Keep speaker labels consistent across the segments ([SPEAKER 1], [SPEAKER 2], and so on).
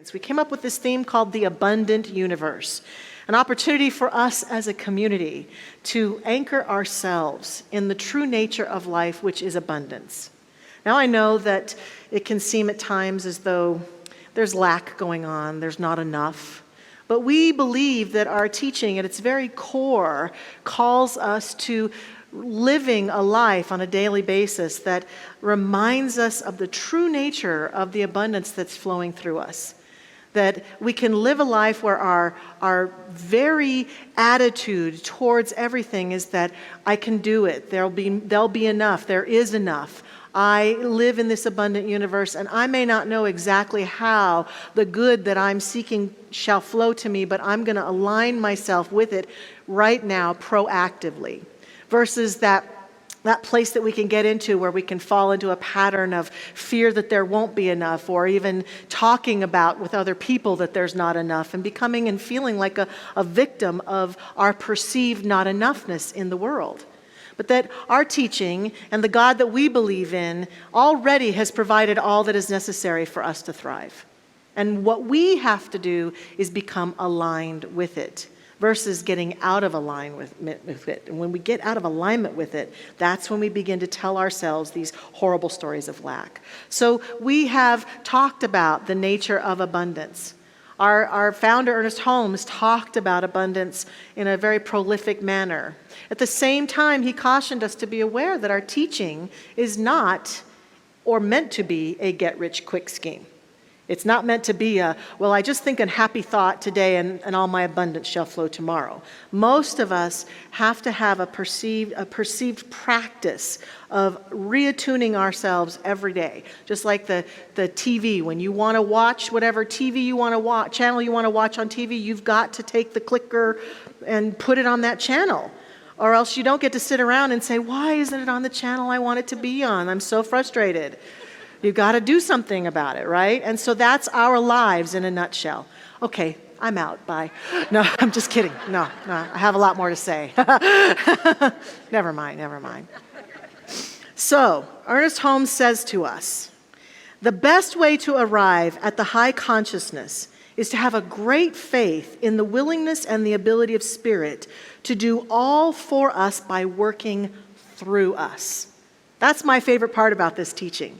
[SPEAKER 1] kids. We came up with this theme called the abundant universe, an opportunity for us as a community to anchor ourselves in the true nature of life, which is abundance. Now I know that it can seem at times as though there's lack going on, there's not enough. But we believe that our teaching at its very core calls us to living a life on a daily basis that reminds us of the true nature of the abundance that's flowing through us. That we can live a life where our very attitude towards everything is that I can do it, there'll be enough, there is enough. I live in this abundant universe, and I may not know exactly how the good that I'm seeking shall flow to me, but I'm going to align myself with it right now proactively. Versus that place that we can get into where we can fall into a pattern of fear that there won't be enough, or even talking about with other people that there's not enough, and becoming and feeling like a victim of our perceived not enoughness in the world. But that our teaching and the God that we believe in already has provided all that is necessary for us to thrive. And what we have to do is become aligned with it versus getting out of alignment with it. And when we get out of alignment with it, that's when we begin to tell ourselves these horrible stories of lack. So we have talked about the nature of abundance. Our founder, Ernest Holmes, talked about abundance in a very prolific manner. At the same time, he cautioned us to be aware that our teaching is not or meant to be a get-rich-quick scheme. It's not meant to be I just think a happy thought today and all my abundance shall flow tomorrow. Most of us have to have a perceived practice of reattuning ourselves every day. Just like the TV, when you want to watch whatever TV you want to watch, channel you want to watch on TV, you've got to take the clicker and put it on that channel. Or else you don't get to sit around and say, why isn't it on the channel I want it to be on? I'm so frustrated. You've got to do something about it, right? And so that's our lives in a nutshell. Okay, I'm out. Bye. No, I'm just kidding. No, I have a lot more to say. Never mind. So, Ernest Holmes says to us, the best way to arrive at the high consciousness is to have a great faith in the willingness and the ability of Spirit to do all for us by working through us. That's my favorite part about this teaching.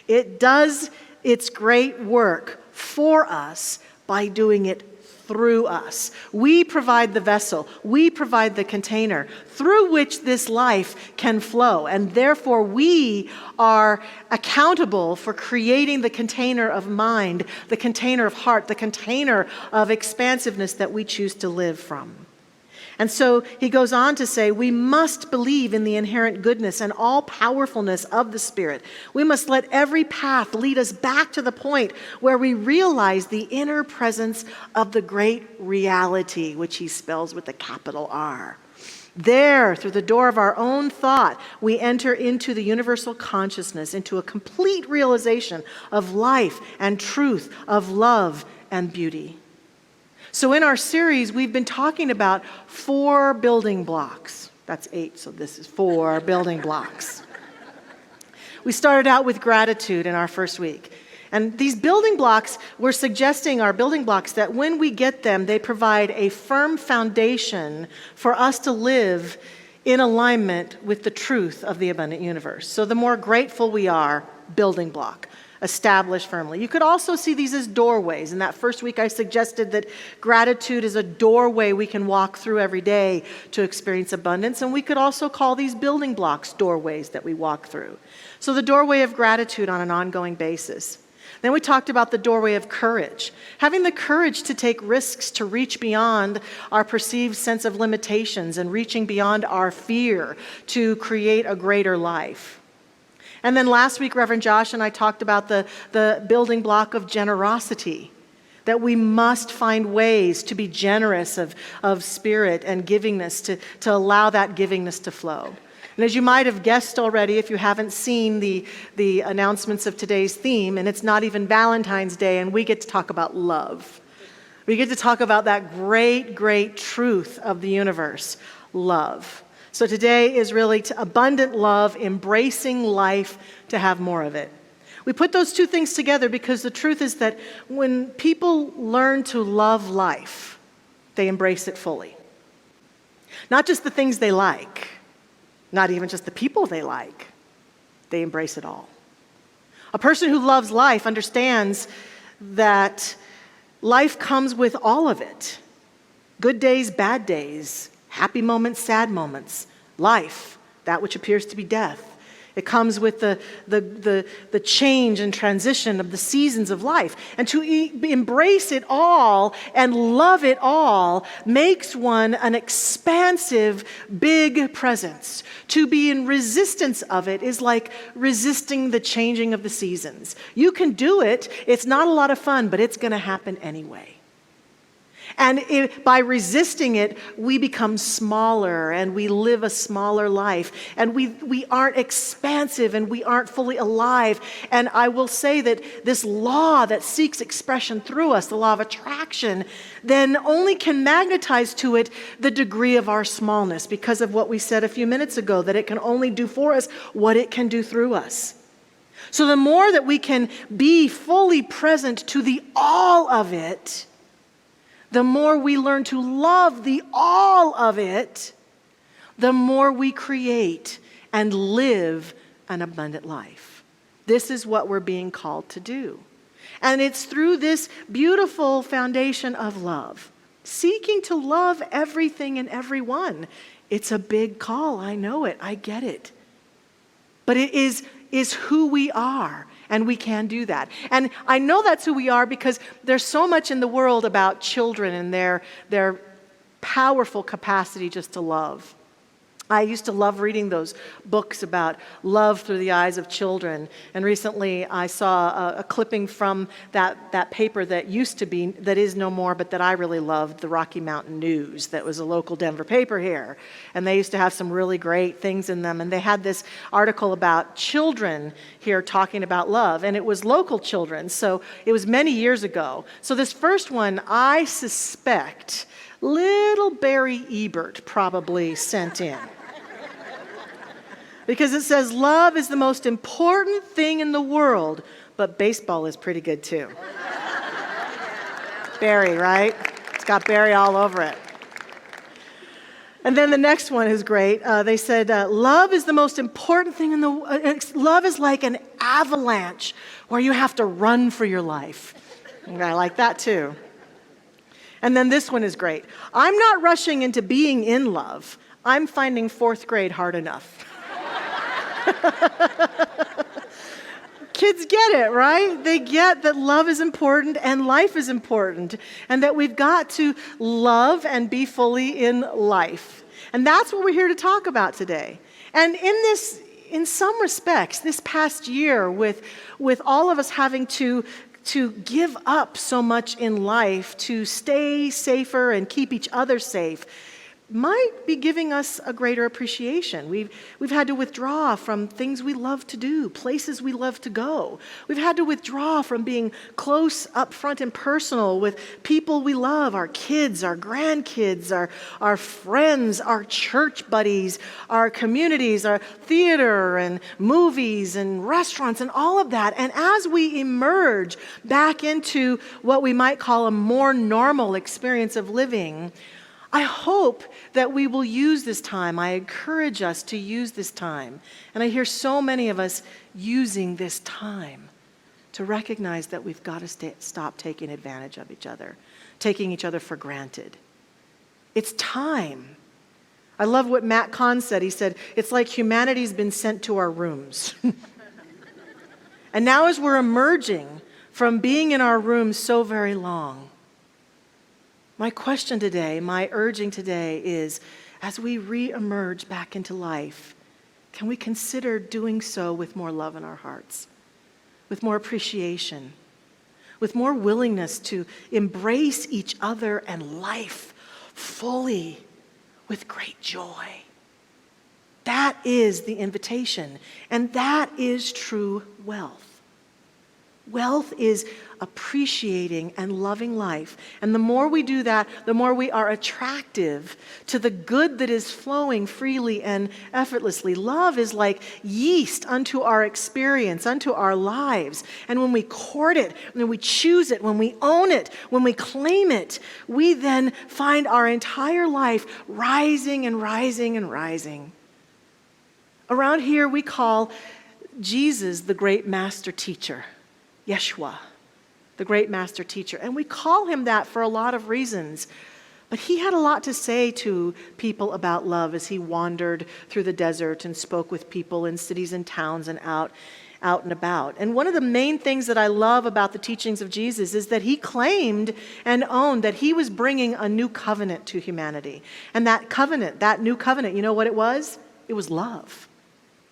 [SPEAKER 1] It does its great work for us by doing it through us. We provide the vessel, we provide the container through which this life can flow, and therefore we are accountable for creating the container of mind, the container of heart, the container of expansiveness that we choose to live from. And so he goes on to say, we must believe in the inherent goodness and all powerfulness of the Spirit. We must let every path lead us back to the point where we realize the inner presence of the great reality, which he spells with a capital R. There, through the door of our own thought, we enter into the universal consciousness, into a complete realization of life and truth, of love and beauty. So in our series, we've been talking about 4 building blocks. That's 8, so this is 4 building blocks. We started out with gratitude in our first week. And these building blocks, we're suggesting are building blocks that when we get them, they provide a firm foundation for us to live in alignment with the truth of the abundant universe. So the more grateful we are, building block. Established firmly. You could also see these as doorways. In that first week, I suggested that gratitude is a doorway we can walk through every day to experience abundance. And we could also call these building blocks doorways that we walk through. So the doorway of gratitude on an ongoing basis. Then we talked about the doorway of courage. Having the courage to take risks, to reach beyond our perceived sense of limitations and reaching beyond our fear to create a greater life. And then last week, Reverend Josh and I talked about the building block of generosity, that we must find ways to be generous of spirit and givingness, to allow that givingness to flow. And as you might have guessed already, if you haven't seen the announcements of today's theme, and it's not even Valentine's Day, and we get to talk about love. We get to talk about that great, great truth of the universe, love. So today is really abundant love, embracing life to have more of it. We put those two things together because the truth is that when people learn to love life, they embrace it fully. Not just the things they like, not even just the people they like, they embrace it all. A person who loves life understands that life comes with all of it. Good days, bad days, happy moments, sad moments. Life, that which appears to be death. It comes with the change and transition of the seasons of life. And to embrace it all and love it all makes one an expansive, big presence. To be in resistance of it is like resisting the changing of the seasons. You can do it. It's not a lot of fun, but it's going to happen anyway. And by resisting it, we become smaller and we live a smaller life. And we aren't expansive and we aren't fully alive. And I will say that this law that seeks expression through us, the law of attraction, then only can magnetize to it the degree of our smallness because of what we said a few minutes ago, that it can only do for us what it can do through us. So the more that we can be fully present to the all of it, the more we learn to love the all of it, the more we create and live an abundant life. This is what we're being called to do. And it's through this beautiful foundation of love, seeking to love everything and everyone. It's a big call. I know it. I get it. But it is who we are. And we can do that. And I know that's who we are because there's so much in the world about children and their powerful capacity just to love. I used to love reading those books about love through the eyes of children. And recently I saw a clipping from that paper that used to be, that is no more, but that I really loved, the Rocky Mountain News, that was a local Denver paper here. And they used to have some really great things in them. And they had this article about children here talking about love. And it was local children, so it was many years ago. So this first one, I suspect, little Barry Ebert probably sent in. Because it says, love is the most important thing in the world, but baseball is pretty good too. Barry, right? It's got Barry all over it. And then the next one is great. They said, love is the most important thing in the love is like an avalanche where you have to run for your life. And I like that too. And then this one is great. I'm not rushing into being in love. I'm finding fourth grade hard enough. Kids get it, right? They get that love is important and life is important and that we've got to love and be fully in life. And that's what we're here to talk about today. And in some respects, this past year with all of us having to give up so much in life to stay safer and keep each other safe, might be giving us a greater appreciation. We've had to withdraw from things we love to do, places we love to go. We've had to withdraw from being close up front and personal with people we love, our kids, our grandkids, our friends, our church buddies, our communities, our theater and movies and restaurants and all of that. And as we emerge back into what we might call a more normal experience of living, I hope that we will use this time. I encourage us to use this time. And I hear so many of us using this time to recognize that we've got to stop taking advantage of each other, taking each other for granted. It's time. I love what Matt Kahn said. He said, it's like humanity's been sent to our rooms. And now as we're emerging from being in our rooms so very long, my question today, my urging today is, as we re-emerge back into life, can we consider doing so with more love in our hearts, with more appreciation, with more willingness to embrace each other and life fully with great joy? That is the invitation, and that is true wealth. Wealth is appreciating and loving life. And the more we do that, the more we are attractive to the good that is flowing freely and effortlessly. Love is like yeast unto our experience, unto our lives. And when we court it, when we choose it, when we own it, when we claim it, we then find our entire life rising and rising and rising. Around here, we call Jesus the great master teacher. Yeshua, the great master teacher. And we call him that for a lot of reasons. But he had a lot to say to people about love as he wandered through the desert and spoke with people in cities and towns and out and about. And one of the main things that I love about the teachings of Jesus is that he claimed and owned that he was bringing a new covenant to humanity. And that covenant, that new covenant, you know what it was? It was love.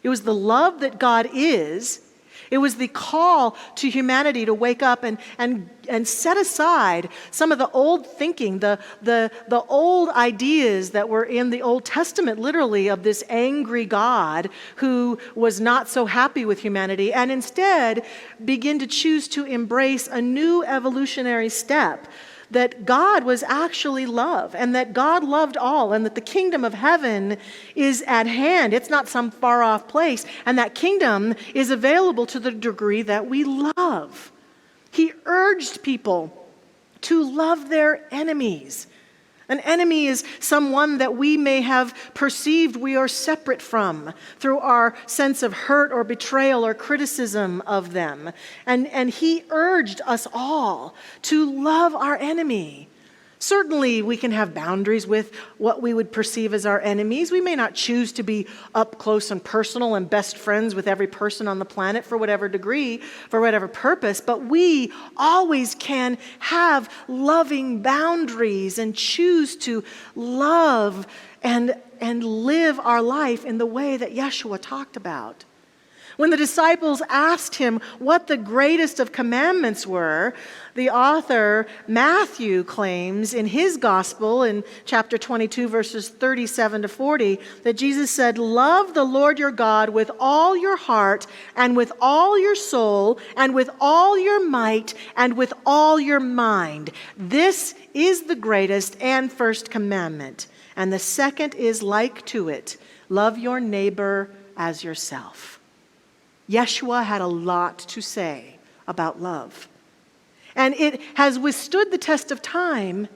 [SPEAKER 1] It was the love that God is. It was the call to humanity to wake up and set aside some of the old thinking, the old ideas that were in the Old Testament, literally, of this angry God who was not so happy with humanity, and instead begin to choose to embrace a new evolutionary step, that God was actually love, and that God loved all, and that the kingdom of heaven is at hand. It's not some far off place, and that kingdom is available to the degree that we love. He urged people to love their enemies. An enemy is someone that we may have perceived we are separate from through our sense of hurt or betrayal or criticism of them. And he urged us all to love our enemy. Certainly, we can have boundaries with what we would perceive as our enemies. We may not choose to be up close and personal and best friends with every person on the planet for whatever degree, for whatever purpose, but we always can have loving boundaries and choose to love and live our life in the way that Yeshua talked about. When the disciples asked him what the greatest of commandments were, the author Matthew claims in his gospel in chapter 22, verses 37 to 40, that Jesus said, "Love the Lord your God with all your heart and with all your soul and with all your might and with all your mind. This is the greatest and first commandment. And the second is like to it, love your neighbor as yourself." Yeshua had a lot to say about love. And it has withstood the test of time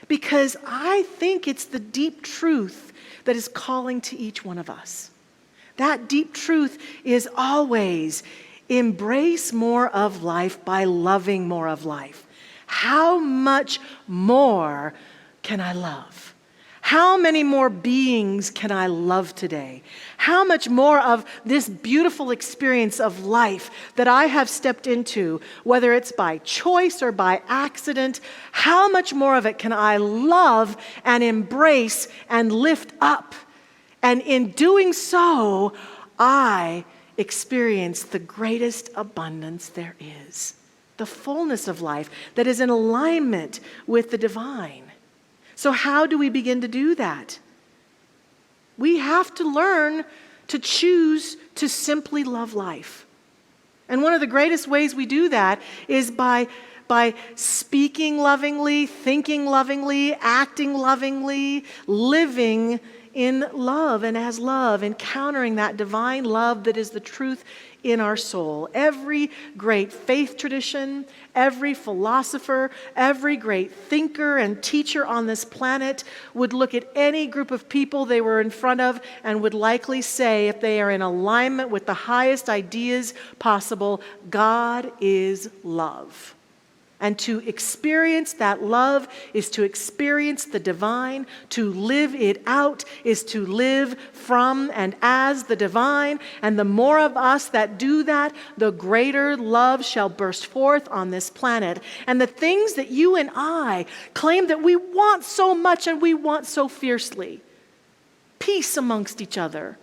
[SPEAKER 1] because I think it's the deep truth that is calling to each one of us. That deep truth is always embrace more of life by loving more of life. How much more can I love? How many more beings can I love today? How much more of this beautiful experience of life that I have stepped into, whether it's by choice or by accident, how much more of it can I love and embrace and lift up? And in doing so, I experience the greatest abundance there is, the fullness of life that is in alignment with the divine. So how do we begin to do that? We have to learn to choose to simply love life. And one of the greatest ways we do that is by speaking lovingly, thinking lovingly, acting lovingly, living in love and as love, encountering that divine love that is the truth in our soul. Every great faith tradition, every philosopher, every great thinker and teacher on this planet would look at any group of people they were in front of and would likely say, if they are in alignment with the highest ideas possible, God is love. And to experience that love is to experience the divine. To live it out is to live from and as the divine. And the more of us that do that, the greater love shall burst forth on this planet. And the things that you and I claim that we want so much and we want so fiercely, peace amongst each other,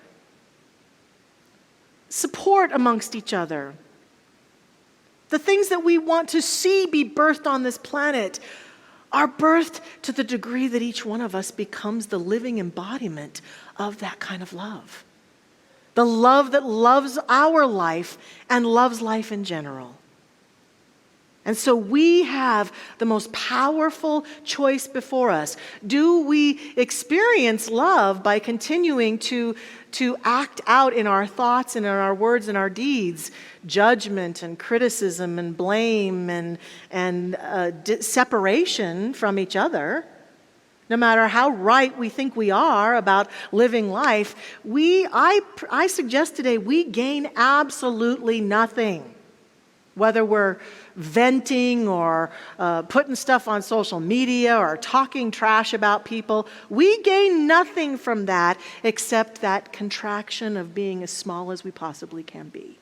[SPEAKER 1] support amongst each other, the things that we want to see be birthed on this planet are birthed to the degree that each one of us becomes the living embodiment of that kind of love. The love that loves our life and loves life in general. And so we have the most powerful choice before us. Do we experience love by continuing to act out in our thoughts and in our words and our deeds judgment and criticism and blame and separation from each other? No matter how right we think we are about living life, I suggest today we gain absolutely nothing. Whether we're venting or putting stuff on social media or talking trash about people, we gain nothing from that except that contraction of being as small as we possibly can be.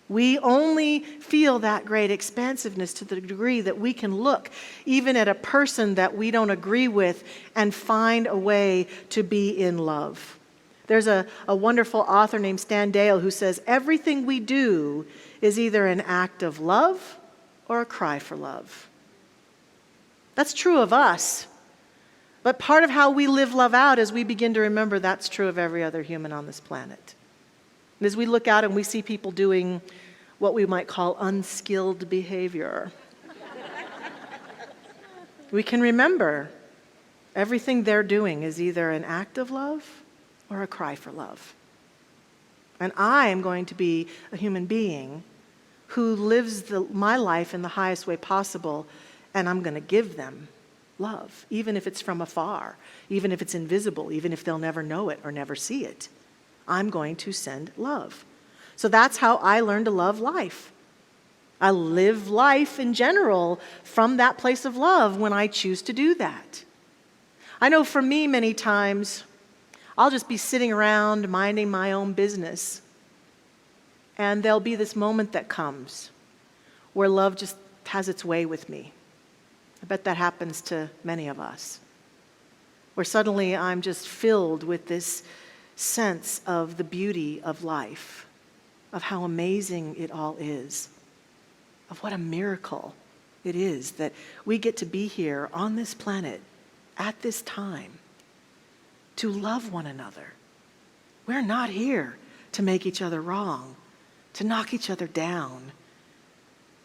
[SPEAKER 1] We only feel that great expansiveness to the degree that we can look even at a person that we don't agree with and find a way to be in love. There's a wonderful author named Stan Dale who says, everything we do is either an act of love or a cry for love. That's true of us. But part of how we live love out is we begin to remember that's true of every other human on this planet. And as we look out and we see people doing what we might call unskilled behavior, we can remember everything they're doing is either an act of love or a cry for love. And I am going to be a human being who lives my life in the highest way possible, and I'm going to give them love, even if it's from afar, even if it's invisible, even if they'll never know it or never see it. I'm going to send love. So that's how I learn to love life. I live life in general from that place of love when I choose to do that. I know for me, many times, I'll just be sitting around minding my own business, and there'll be this moment that comes where love just has its way with me. I bet that happens to many of us, where suddenly I'm just filled with this sense of the beauty of life, of how amazing it all is, of what a miracle it is that we get to be here on this planet at this time to love one another. We're not here to make each other wrong, to knock each other down,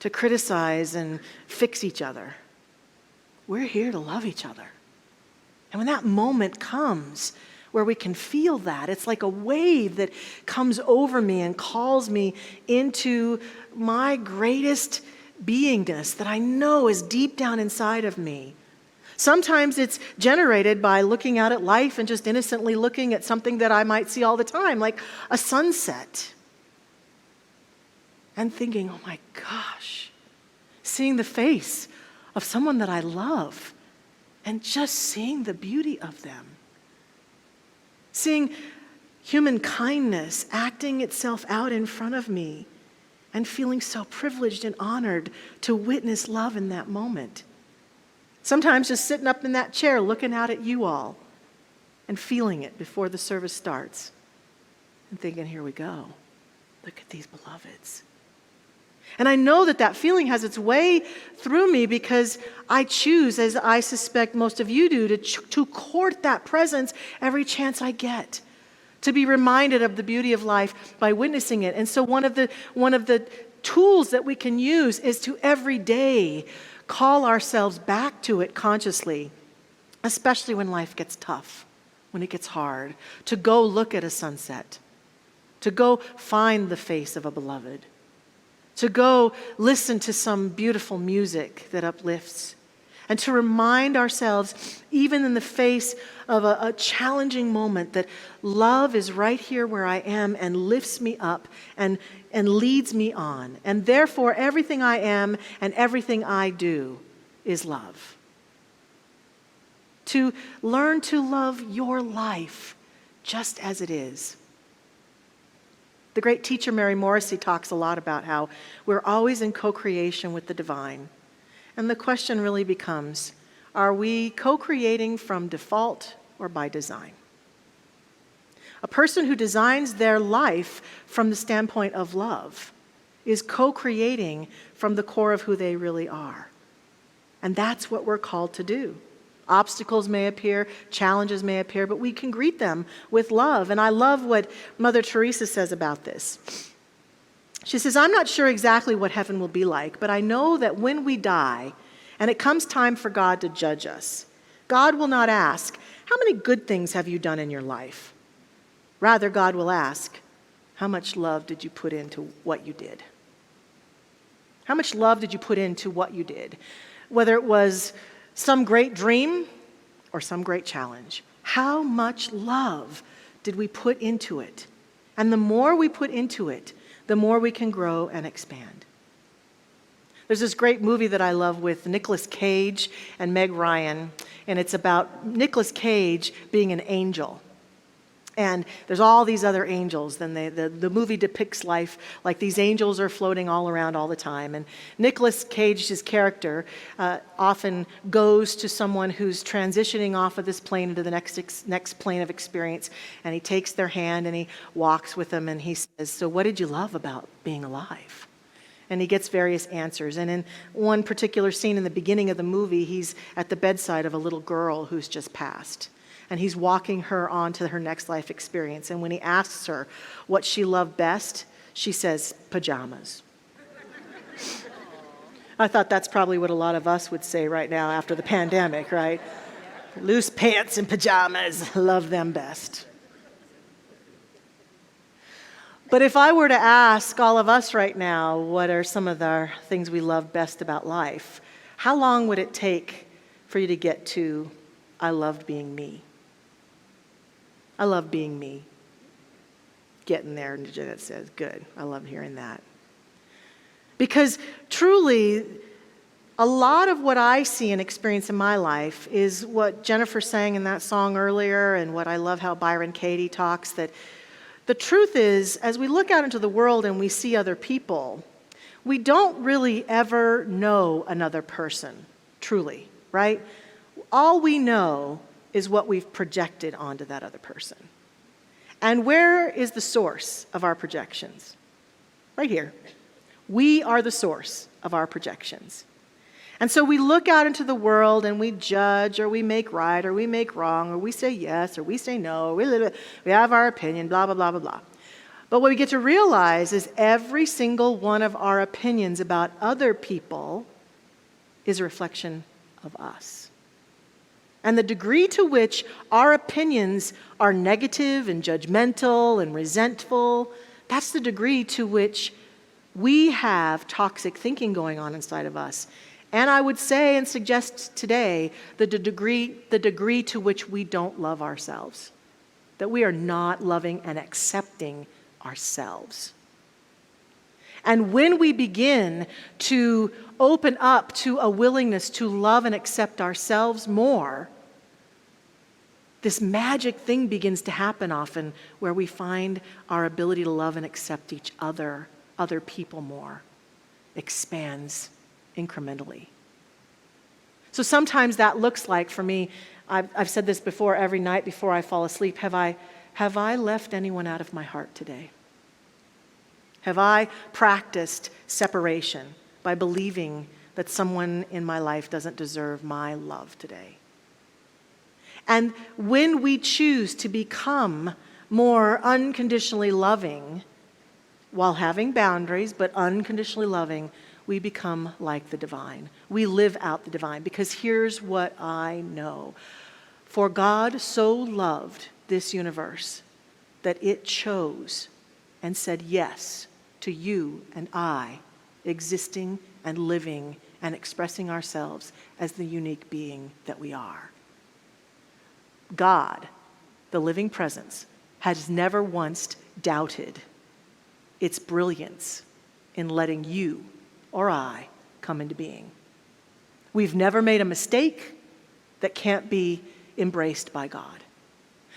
[SPEAKER 1] to criticize and fix each other. We're here to love each other. And when that moment comes where we can feel that, it's like a wave that comes over me and calls me into my greatest beingness that I know is deep down inside of me. Sometimes it's generated by looking out at life and just innocently looking at something that I might see all the time, like a sunset. And thinking, oh my gosh, seeing the face of someone that I love and just seeing the beauty of them. Seeing human kindness acting itself out in front of me and feeling so privileged and honored to witness love in that moment. Sometimes just sitting up in that chair looking out at you all and feeling it before the service starts and thinking, here we go. Look at these beloveds. And I know that that feeling has its way through me because I choose, as I suspect most of you do, to court that presence every chance I get, to be reminded of the beauty of life by witnessing it. And so one of the tools that we can use is to every day call ourselves back to it consciously, especially when life gets tough, when it gets hard, to go look at a sunset, to go find the face of a beloved, to go listen to some beautiful music that uplifts, and to remind ourselves, even in the face of a challenging moment, that love is right here where I am and lifts me up and leads me on. And therefore, everything I am and everything I do is love. To learn to love your life just as it is. The great teacher Mary Morrissey talks a lot about how we're always in co-creation with the divine. And the question really becomes, are we co-creating from default or by design? A person who designs their life from the standpoint of love is co-creating from the core of who they really are. And that's what we're called to do. Obstacles may appear, challenges may appear, but we can greet them with love. And I love what Mother Teresa says about this. She says, I'm not sure exactly what heaven will be like, but I know that when we die and it comes time for God to judge us, God will not ask, how many good things have you done in your life? Rather, God will ask, how much love did you put into what you did? How much love did you put into what you did? Whether it was some great dream or some great challenge, how much love did we put into it? And the more we put into it, the more we can grow and expand. There's this great movie that I love with Nicolas Cage and Meg Ryan, and it's about Nicolas Cage being an angel. And there's all these other angels. Then the movie depicts life like these angels are floating all around all the time. And Nicolas Cage's character often goes to someone who's transitioning off of this plane into the next plane of experience. And he takes their hand and he walks with them and he says, so what did you love about being alive? And he gets various answers. And in one particular scene in the beginning of the movie, he's at the bedside of a little girl who's just passed. And he's walking her on to her next life experience. And when he asks her what she loved best, she says, pajamas. I thought that's probably what a lot of us would say right now after the pandemic, right? Loose pants and pajamas, love them best. But if I were to ask all of us right now, what are some of the things we love best about life, how long would it take for you to get to, I loved being me? I love being me. Getting there, and Jeanette says, good, I love hearing that. Because truly, a lot of what I see and experience in my life is what Jennifer sang in that song earlier, and what I love how Byron Katie talks, that the truth is, as we look out into the world and we see other people, we don't really ever know another person, truly, right? All we know is what we've projected onto that other person. And where is the source of our projections? Right here. We are the source of our projections. And so we look out into the world and we judge, or we make right, or we make wrong, or we say yes, or we say no, we have our opinion, blah, blah, blah, blah, blah. But what we get to realize is every single one of our opinions about other people is a reflection of us. And the degree to which our opinions are negative and judgmental and resentful, that's the degree to which we have toxic thinking going on inside of us. And I would say and suggest today the degree to which we don't love ourselves, that we are not loving and accepting ourselves. And when we begin to open up to a willingness to love and accept ourselves more, this magic thing begins to happen often where we find our ability to love and accept each other people more, expands incrementally. So sometimes that looks like, for me, I've said this before, every night before I fall asleep, have I left anyone out of my heart today? Have I practiced separation by believing that someone in my life doesn't deserve my love today? And when we choose to become more unconditionally loving, while having boundaries, but unconditionally loving, we become like the divine. We live out the divine, because here's what I know. For God so loved this universe that it chose and said yes to you and I, existing and living and expressing ourselves as the unique being that we are. God, the living presence, has never once doubted its brilliance in letting you or I come into being. We've never made a mistake that can't be embraced by God.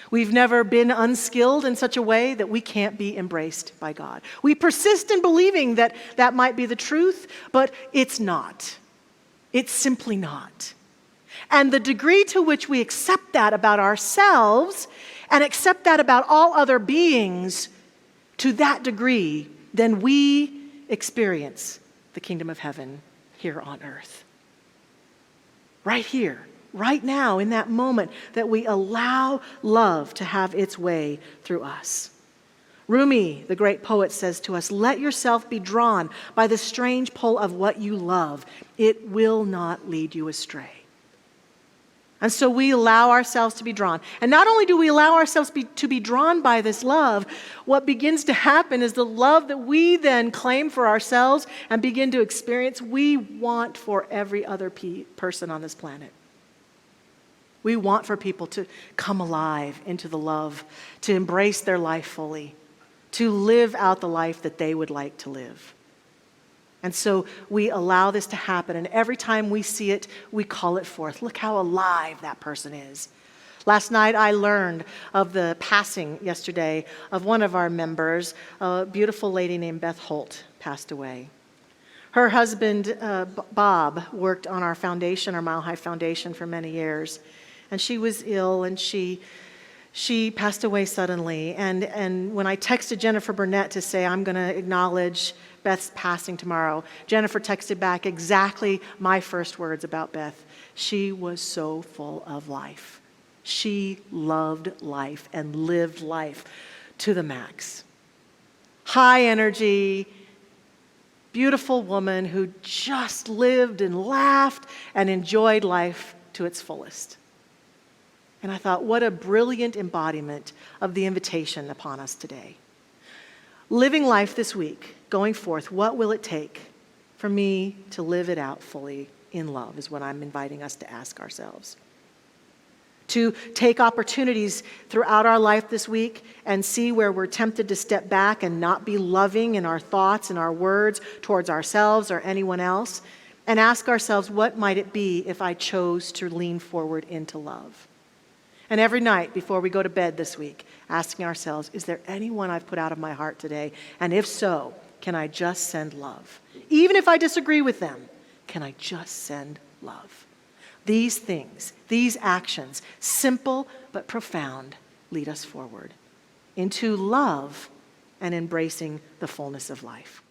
[SPEAKER 1] We've never been unskilled in such a way that we can't be embraced by God. We persist in believing that that might be the truth, but it's not. It's simply not. And the degree to which we accept that about ourselves and accept that about all other beings, to that degree, then we experience the kingdom of heaven here on earth. Right here, right now, in that moment that we allow love to have its way through us. Rumi, the great poet, says to us, let yourself be drawn by the strange pull of what you love. It will not lead you astray. And so we allow ourselves to be drawn. And not only do we allow ourselves to be drawn by this love, what begins to happen is the love that we then claim for ourselves and begin to experience, we want for every other person on this planet. We want for people to come alive into the love, to embrace their life fully, to live out the life that they would like to live. And so we allow this to happen, and every time we see it, we call it forth. Look how alive that person is. Last night I learned of the passing yesterday of one of our members, a beautiful lady named Beth Holt passed away. Her husband, Bob, worked on our foundation, our Mile High Foundation, for many years. And she was ill, and she passed away suddenly. And when I texted Jennifer Burnett to say, I'm going to acknowledge Beth's passing tomorrow, Jennifer texted back exactly my first words about Beth. She was so full of life. She loved life and lived life to the max. High energy, beautiful woman who just lived and laughed and enjoyed life to its fullest. And I thought, what a brilliant embodiment of the invitation upon us today. Living life this week, going forth, what will it take for me to live it out fully in love is what I'm inviting us to ask ourselves. To take opportunities throughout our life this week and see where we're tempted to step back and not be loving in our thoughts and our words towards ourselves or anyone else, and ask ourselves, what might it be if I chose to lean forward into love? And every night before we go to bed this week, asking ourselves, is there anyone I've put out of my heart today? And if so, can I just send love? Even if I disagree with them, can I just send love? These things, these actions, simple but profound, lead us forward into love and embracing the fullness of life.